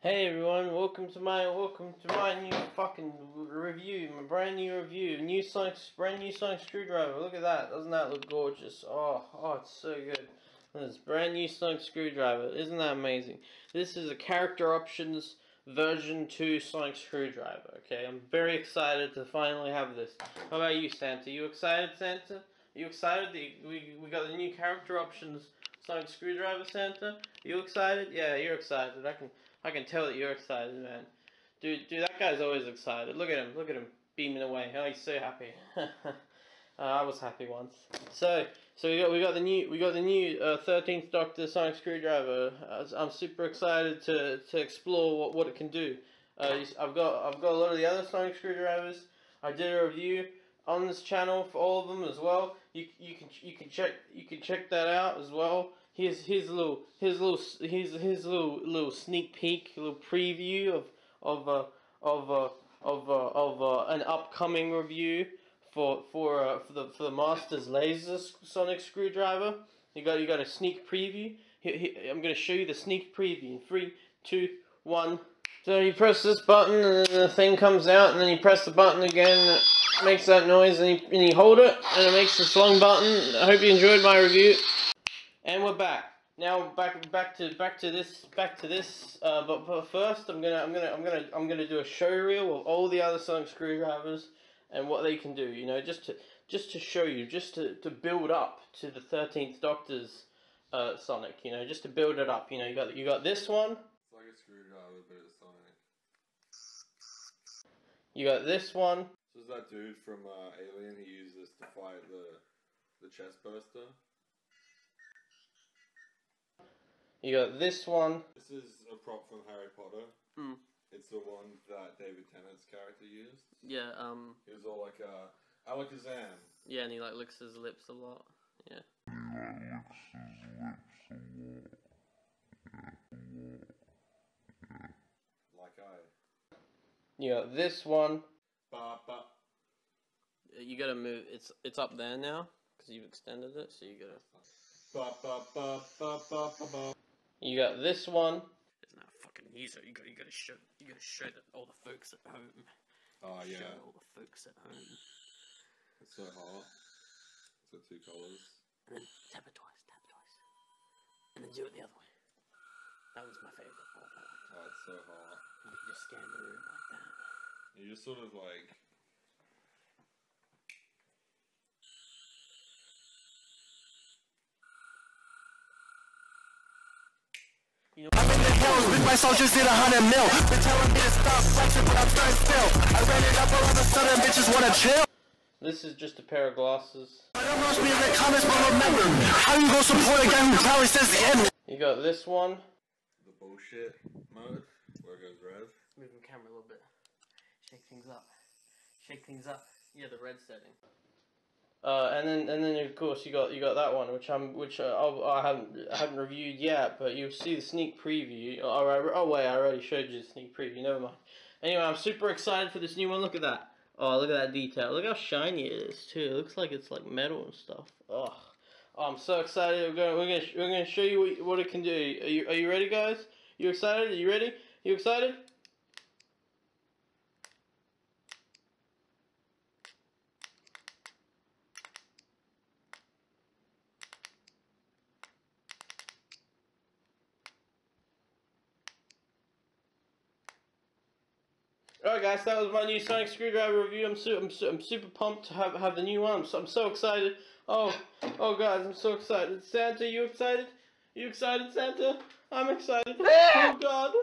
Hey everyone, welcome to my new fucking review, my brand new review, brand new Sonic screwdriver. Look at that, doesn't that look gorgeous? Oh, it's so good. This brand new Sonic screwdriver, isn't that amazing? This is a Character Options version 2 Sonic screwdriver. Okay, I'm very excited to finally have this. How about you, Santa? You excited, Santa? You excited? We got the new Character Options Sonic screwdriver, Santa? You excited? Yeah, you're excited. I can tell that you're excited, man. Dude, that guy's always excited. Look at him beaming away. Oh, he's so happy. I was happy once. So we got the new 13th Doctor Sonic screwdriver. I'm super excited to explore what it can do. I've got a lot of the other Sonic screwdrivers. I did a review on this channel for all of them as well. You can check that out as well. Here's a little sneak peek, a little preview of an upcoming review for the Masters Laser Sonic screwdriver. You got a sneak preview. I'm gonna show you the sneak preview in 3, 2, 1. So you press this button and then the thing comes out, and then you press the button again and it makes that noise, and you hold it and it makes this long button. I hope you enjoyed my review. And we're back. Now back to this. But first, I'm gonna do a show reel of all the other Sonic screwdrivers and what they can do. You know, just to show you, just to build up to the 13th Doctor's Sonic. You know, just to build it up. You know, you got this one. It's like a screwdriver, but it's Sonic. You got this one. This is that dude from Alien. He used this to fight the chest burster. You got this one. This is a prop from Harry Potter. It's the one that David Tennant's character used. Yeah, He was all like Alakazam. Yeah, and he like licks his lips a lot. Yeah. Like I. You got this one. Ba ba. You gotta move. It's up there now because you've extended it. So you gotta. Ba ba ba ba ba ba ba. You got this one. It's not a fucking user. You gotta show that all the folks at home. Oh yeah. Show all the folks at home. It's so hot. It's got 2 colors. And then tap it twice. And then do it the other way. That was my favorite part. Oh, it's so hot. You can just scan the room like that. You just sort of like. I'm in the hills, with my soldiers did 100 mil. They're telling me to stop flexing, but I'm starting still. I ran it up all of a sudden, bitches wanna chill. This is just a pair of glasses. I don't roast me in the comments, but remember, how you gonna support a guy who probably says the N? You got this one. The bullshit mode, where it goes red. Move the camera a little bit. Shake things up. Yeah, the red setting. And then of course you got that one, which I haven't reviewed yet, but you'll see the sneak preview. Oh wait, I already showed you the sneak preview. Never mind. Anyway, I'm super excited for this new one. Look at that. Oh, look at that detail. Look how shiny it is too. It looks like it's like metal and stuff. Oh, I'm so excited. We're gonna show you what it can do. Are you ready, guys? You excited? Are you ready? You excited? Alright guys, that was my new Sonic screwdriver review. I'm super pumped to have the new one. I'm so excited. Oh guys, I'm so excited. Santa, you excited? You excited, Santa? I'm excited. Oh God.